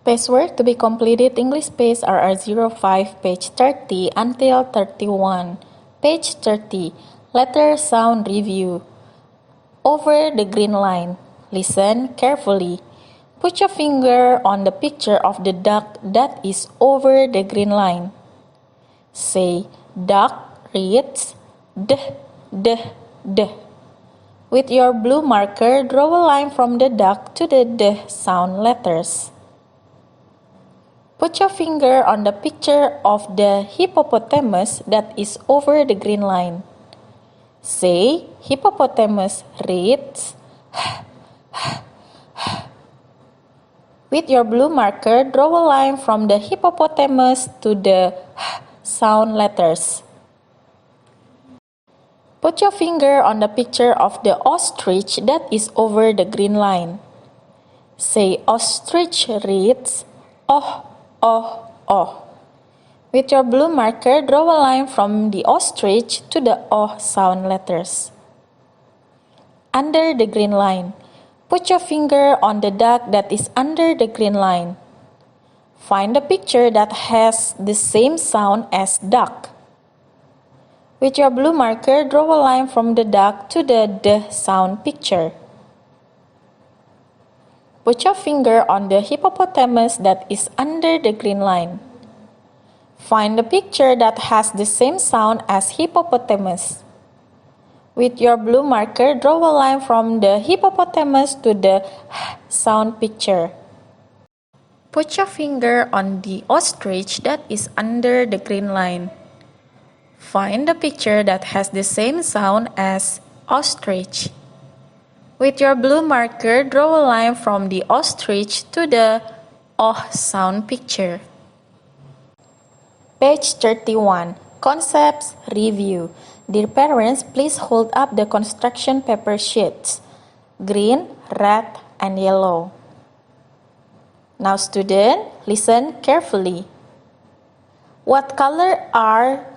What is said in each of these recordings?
Pacework to be completed English Space RR05 page 30 until 31. Page 30. Letter sound review. Over the green line. Listen carefully. Put your finger on the picture of the duck that is over the green line. Say, duck reads d, d, d. With your blue marker, draw a line from the duck to the d sound letters. Put your finger on the picture of the hippopotamus that is over the green line. Say, hippopotamus reads With your blue marker, draw a line from the hippopotamus to the sound letters. Put your finger on the picture of the ostrich that is over the green line. Say, ostrich reads oh, oh, oh. With your blue marker, draw a line from the ostrich to the oh sound letters. Under the green line. Put your finger on the duck that is under the green line. Find the picture that has the same sound as duck. With your blue marker, draw a line from the duck to the d sound picture. Put your finger on the hippopotamus that is under the green line. Find the picture that has the same sound as hippopotamus. With your blue marker, draw a line from the hippopotamus to the sound picture. Put your finger on the ostrich that is under the green line. Find the picture that has the same sound as ostrich. With your blue marker, draw a line from the ostrich to the oh sound picture. Page 31. Concepts Review. Dear parents, please hold up the construction paper sheets. Green, red, and yellow. Now student, listen carefully. What color are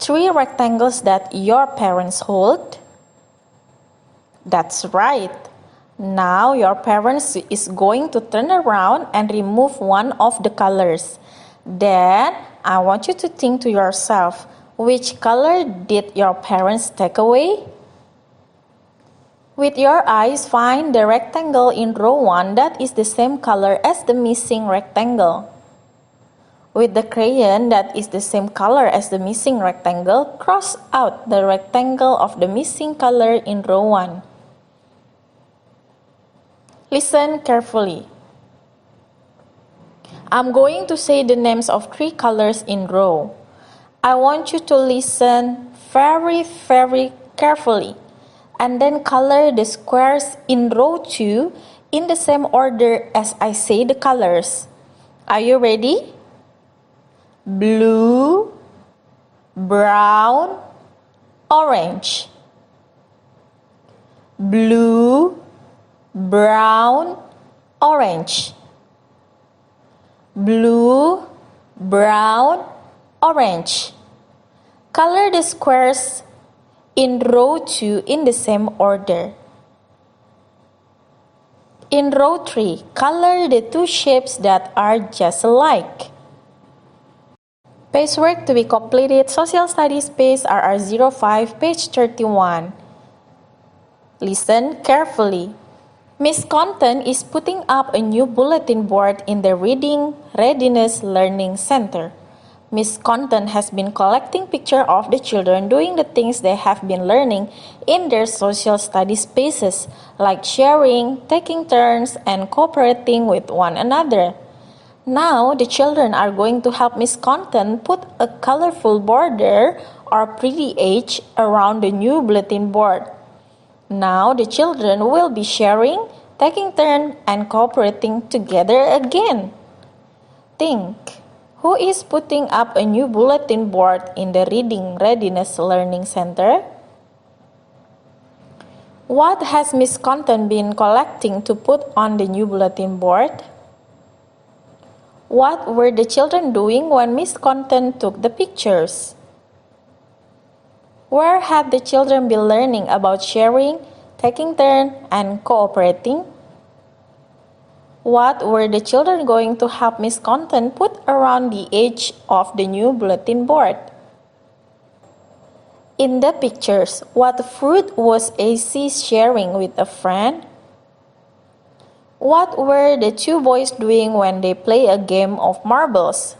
3 rectangles that your parents hold? That's right. Now your parents is going to turn around and remove one of the colors. Then I want you to think to yourself, which color did your parents take away? With your eyes, find the rectangle in row 1 that is the same color as the missing rectangle. With the crayon that is the same color as the missing rectangle, cross out the rectangle of the missing color in row 1. Listen carefully. I'm going to say the names of 3 colors in row. I want you to listen very carefully and then color the squares in row 2 in the same order as I say the colors. Are you ready? Blue, brown, orange. Blue, brown, orange. Blue, brown, orange. Color the squares in row 2 in the same order. In row 3, color the 2 shapes that are just alike. Pacework to be completed Social Studies Page RR05 page 31. Listen carefully. Miss Content is putting up a new bulletin board in the Reading Readiness Learning Center. Miss Content has been collecting pictures of the children doing the things they have been learning in their social studies spaces, like sharing, taking turns, and cooperating with one another. Now, the children are going to help Miss Content put a colorful border or pretty edge around the new bulletin board. Now the children will be sharing, taking turns, and cooperating together again. Think, who is putting up a new bulletin board in the Reading Readiness Learning Center? What has Miss Content been collecting to put on the new bulletin board? What were the children doing when Miss Content took the pictures? Where have the children been learning about sharing, taking turns, and cooperating? What were the children going to help Miss Content put around the edge of the new bulletin board? In the pictures, what fruit was AC sharing with a friend? What were the two boys doing when they play a game of marbles?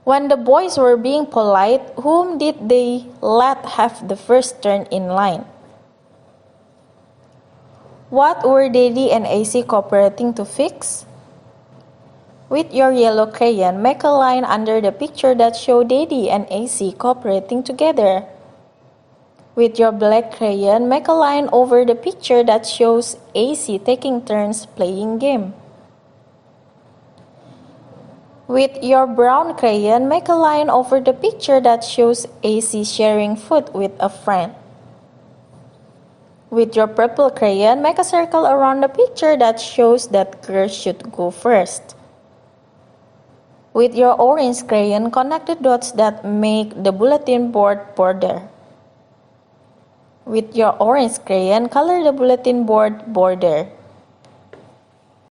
When the boys were being polite, whom did they let have the first turn in line? What were Daddy and AC cooperating to fix? With your yellow crayon, make a line under the picture that shows Daddy and AC cooperating together. With your black crayon, make a line over the picture that shows AC taking turns playing game. With your brown crayon, make a line over the picture that shows AC sharing food with a friend. With your purple crayon, make a circle around the picture that shows that girls should go first. With your orange crayon, connect the dots that make the bulletin board border. With your orange crayon, color the bulletin board border.